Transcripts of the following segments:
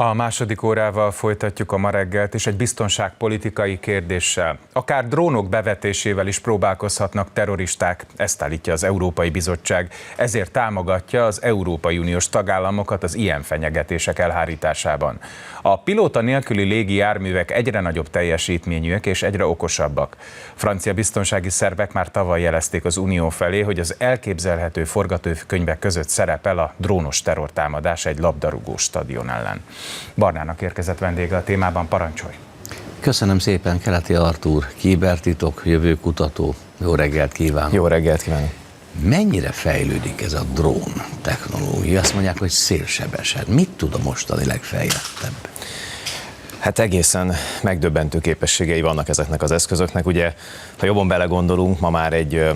A második órával folytatjuk a ma reggelt, és egy biztonságpolitikai kérdéssel. Akár drónok bevetésével is próbálkozhatnak terroristák, ezt állítja az Európai Bizottság. Ezért támogatja az Európai Uniós tagállamokat az ilyen fenyegetések elhárításában. A pilóta nélküli légi járművek egyre nagyobb teljesítményűek és egyre okosabbak. Francia biztonsági szervek már tavaly jelezték az Unió felé, hogy az elképzelhető forgatókönyvek között szerepel a drónos terrortámadás egy labdarúgó stadion ellen. Barnának érkezett vendége a témában, parancsolj! Köszönöm szépen, Keleti Artúr, kibertitok, jövőkutató. Jó reggelt kívánok! Jó reggelt kívánok! Mennyire fejlődik ez a drón technológia? Azt mondják, hogy szélsebesen. Mit tud a mostani legfejlettebb? Hát egészen megdöbbentő képességei vannak ezeknek az eszközöknek. Ugye, ha jobban belegondolunk, ma már egy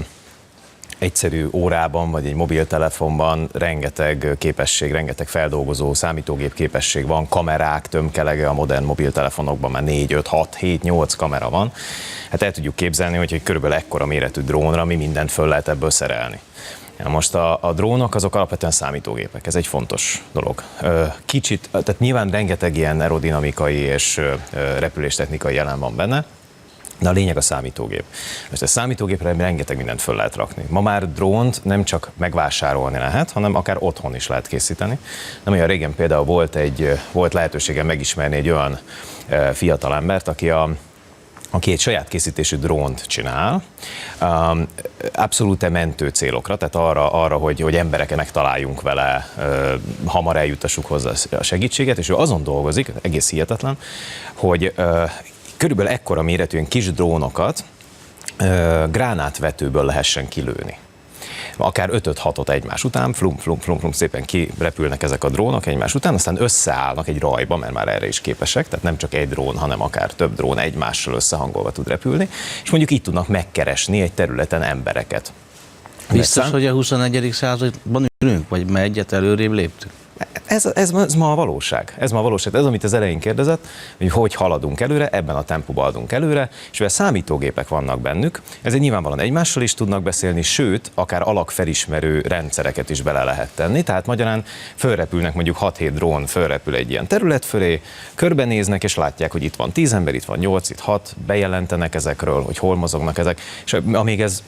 egyszerű órában, vagy egy mobiltelefonban rengeteg képesség, rengeteg feldolgozó számítógép képesség van, kamerák tömkelege, a modern mobiltelefonokban már 4, 5, 6, 7, 8 kamera van. Hát el tudjuk képzelni, hogy körülbelül ekkora méretű drónra mi mindent föl lehet ebből szerelni. Most a drónok azok alapvetően számítógépek, ez egy fontos dolog. Kicsit, tehát nyilván rengeteg ilyen aerodinamikai és repüléstechnikai jelen van benne, de a lényeg a számítógép. Most a számítógépre rengeteg mindent föl lehet rakni. Ma már drónt nem csak megvásárolni lehet, hanem akár otthon is lehet készíteni. Nem olyan régen például volt lehetőségem megismerni egy olyan fiatalembert, aki egy saját készítésű drónt csinál, abszolút mentő célokra, tehát arra hogy embereket megtaláljunk vele, hamar eljutassuk hozzá a segítséget, és ő azon dolgozik, egész hihetetlen, hogy körülbelül ekkora méretű kis drónokat gránátvetőből lehessen kilőni. Akár 5-6-ot egymás után, flum, szépen kirepülnek ezek a drónok egymás után, aztán összeállnak egy rajba, mert már erre is képesek, tehát nem csak egy drón, hanem akár több drón egymással összehangolva tud repülni, és mondjuk így tudnak megkeresni egy területen embereket. Biztos, hogy a 21. században ülünk, vagy már egyet előrébb léptünk? Ez ma a valóság. Ez amit az elején kérdezett, hogy haladunk előre, ebben a tempóban haladunk előre, és mivel számítógépek vannak bennük, ezért nyilvánvalóan egymással is tudnak beszélni, sőt, akár alakfelismerő rendszereket is bele lehet tenni, tehát magyarán fölrepülnek mondjuk 6-7 drón, fölrepül egy ilyen terület fölé, körbenéznek, és látják, hogy itt van 10 ember, itt van 8, itt 6, bejelentenek ezekről, hogy hol mozognak ezek, és amíg ez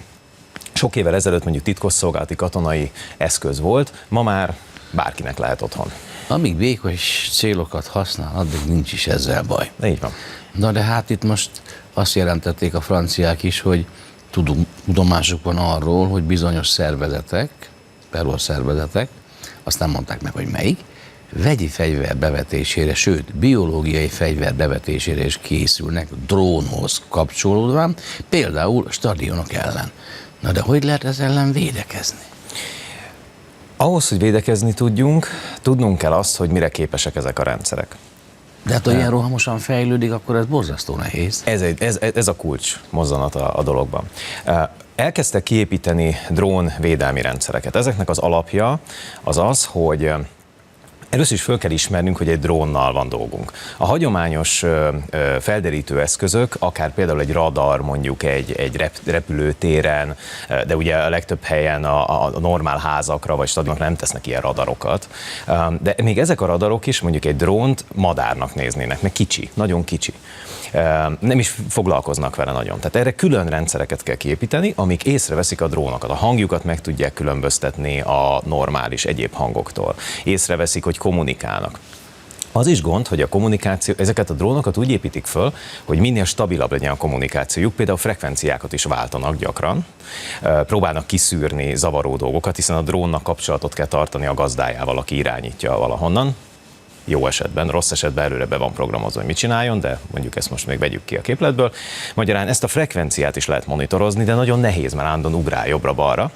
sok évvel ezelőtt mondjuk titkosszolgálati katonai eszköz volt, ma már bárkinek lehet otthon. Amíg vékony célokat használ, addig nincs is ezzel baj. Így van. Na de hát itt most azt jelentették a franciák is, hogy tudomásuk van arról, hogy bizonyos szervezetek, terrorszervezetek, azt nem mondták meg, hogy melyik, vegyi fegyver bevetésére, sőt, biológiai fegyver bevetésére is készülnek drónhoz kapcsolódva, például stadionok ellen. Na de hogy lehet ez ellen védekezni? Ahhoz, hogy védekezni tudjunk, tudnunk kell azt, hogy mire képesek ezek a rendszerek. De hát, ha ilyen rohamosan fejlődik, akkor ez borzasztó nehéz. Ez a kulcs mozzanata a dologban. Elkezdtek kiépíteni drónvédelmi rendszereket. Ezeknek az alapja az, hogy először is föl kell ismernünk, hogy egy drónnal van dolgunk. A hagyományos felderítő eszközök, akár például egy radar mondjuk egy repülőtéren, de ugye a legtöbb helyen a normál házakra vagy stadionokra nem tesznek ilyen radarokat, de még ezek a radarok is mondjuk egy drónt madárnak néznének, meg kicsi, nagyon kicsi. Nem is foglalkoznak vele nagyon. Tehát erre külön rendszereket kell kiépíteni, amik észreveszik a drónokat. A hangjukat meg tudják különböztetni a normális egyéb hangoktól. Észreveszik, hogy kommunikálnak. Az is gond, hogy a kommunikáció, ezeket a drónokat úgy építik föl, hogy minél stabilabb legyen a kommunikációjuk, például frekvenciákat is váltanak gyakran, próbálnak kiszűrni zavaró dolgokat, hiszen a drónnak kapcsolatot kell tartani a gazdájával, aki irányítja valahonnan. Jó esetben, rossz esetben előre be van programozva, hogy mit csináljon, de mondjuk ezt most még vegyük ki a képletből. Magyarán ezt a frekvenciát is lehet monitorozni, de nagyon nehéz, mert állandóan ugrál jobbra-balra.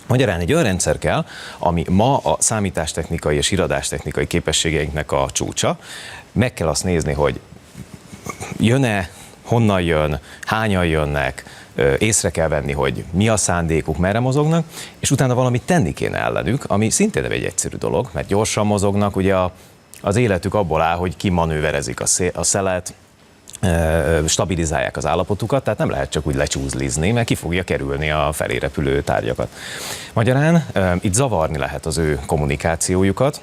Magyarán egy olyan rendszer kell, ami ma a számítástechnikai és irodástechnikai képességeinknek a csúcsa. Meg kell azt nézni, hogy jön-e, honnan jön, hányan jönnek, észre kell venni, hogy mi a szándékuk, merre mozognak, és utána valamit tenni kéne ellenük, ami szintén nem egy egyszerű dolog, mert gyorsan mozognak, ugye az életük abból áll, hogy kimanőverezik a szelet, stabilizálják az állapotukat, tehát nem lehet csak úgy lecsúzlizni, mert ki fogja kerülni a felé repülő tárgyakat. Magyarán itt zavarni lehet az ő kommunikációjukat,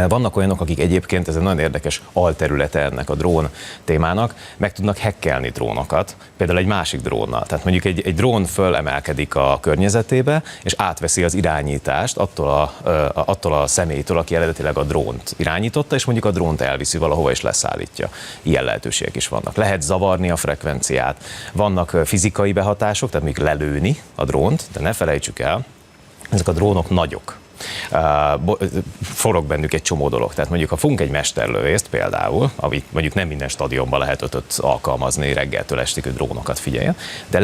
Vannak olyanok, akik egyébként, ez egy nagyon érdekes alterülete ennek a drón témának, meg tudnak hackelni drónokat, például egy másik drónnal. Tehát mondjuk egy drón fölemelkedik a környezetébe, és átveszi az irányítást attól a személytől, aki eredetileg a drónt irányította, és mondjuk a drónt elviszi valahova és leszállítja. Ilyen lehetőségek is vannak. Lehet zavarni a frekvenciát, vannak fizikai behatások, tehát még lelőni a drónt, de ne felejtsük el, ezek a drónok nagyok. Forog bennük egy csomó dolog. Tehát mondjuk, ha fogunk egy mesterlövészt például, amit mondjuk nem minden stadionban lehet ötöt alkalmazni reggeltől estig, hogy drónokat figyeljen, de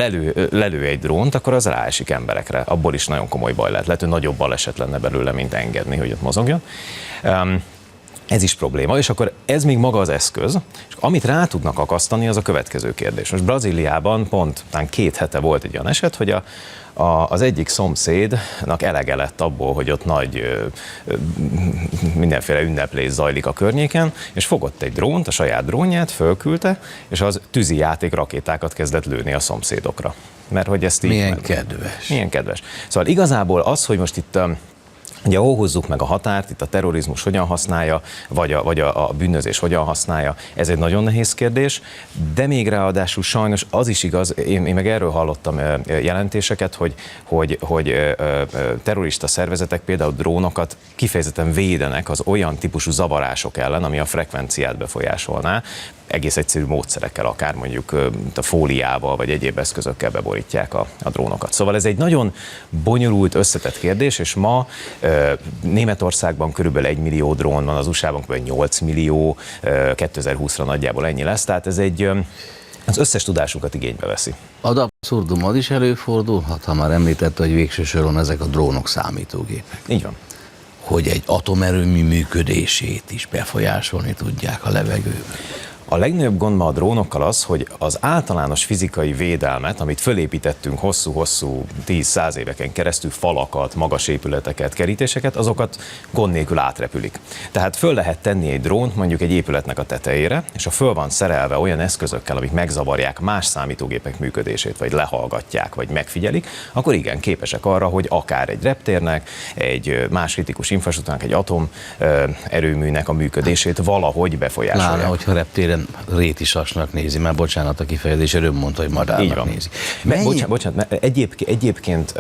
lelő egy drónt, akkor az ráesik emberekre. Abból is nagyon komoly baj lehet. Lehet, hogy nagyobb baleset lenne belőle, mint engedni, hogy ott mozogjon. Ez is probléma, és akkor ez még maga az eszköz, és amit rá tudnak akasztani, az a következő kérdés. Most Brazíliában pont 2 hete volt egy olyan eset, hogy az egyik szomszédnak elege lett abból, hogy ott nagy mindenféle ünneplés zajlik a környéken, és fogott egy drónt, a saját drónját, fölküldte, és az tűzijáték rakétákat kezdett lőni a szomszédokra. Mert hogy ezt így... Milyen kedves. Milyen kedves. Szóval igazából az, hogy most itt... Ugye húzzuk meg a határt, itt a terrorizmus hogyan használja, vagy a bűnözés hogyan használja, ez egy nagyon nehéz kérdés, de még ráadásul sajnos az is igaz, én meg erről hallottam jelentéseket, hogy terrorista szervezetek például drónokat kifejezetten védenek az olyan típusú zavarások ellen, ami a frekvenciát befolyásolná, egész egyszerű módszerekkel, akár mondjuk a fóliával, vagy egyéb eszközökkel beborítják a drónokat. Szóval ez egy nagyon bonyolult, összetett kérdés, és ma Németországban körülbelül 1 millió drón van, az USA-ban kb. 8 millió, 2020-ra nagyjából ennyi lesz, tehát ez az összes tudásunkat igénybe veszi. Ad abszurdum, az is előfordulhat, ha már említette, hogy végső soron ezek a drónok számítógépek. Így van. Hogy egy atomerőmű működését is befolyásolni tudják a levegőben. A legnagyobb gond ma a drónokkal az, hogy az általános fizikai védelmet, amit fölépítettünk hosszú-hosszú 10-100 éveken keresztül, falakat, magas épületeket, kerítéseket, azokat gond nélkül átrepülik. Tehát föl lehet tenni egy drónt mondjuk egy épületnek a tetejére, és ha föl van szerelve olyan eszközökkel, amik megzavarják más számítógépek működését, vagy lehallgatják, vagy megfigyelik, akkor igen, képesek arra, hogy akár egy reptérnek, egy más kritikus infrastruktúrának, egy atomerőműnek a működését valahogy befolyásolják. Pláne, hogyha reptéren rétisasnak nézi, mert bocsánat a kifejezés, öröm mondta, hogy madárnak nézi. Bocsánat, mert egyébként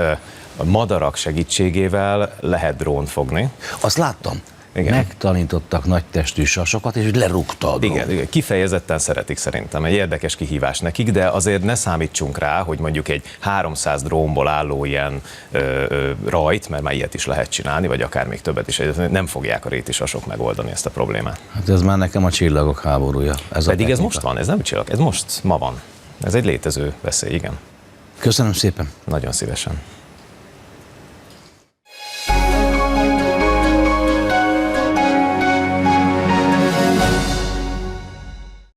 a madarak segítségével lehet drónt fogni. Azt láttam. Igen. Megtanítottak nagy testű sasokat, és lerúgta a drón. Igen, kifejezetten szeretik szerintem. Egy érdekes kihívás nekik, de azért ne számítsunk rá, hogy mondjuk egy 300 drónból álló ilyen rajt, mert már ilyet is lehet csinálni, vagy akár még többet is, nem fogják a rétisasok megoldani ezt a problémát. Hát ez már nekem a csillagok háborúja. Pedig ez most van, ez nem csillag, ez most ma van. Ez egy létező veszély, igen. Köszönöm szépen. Nagyon szívesen.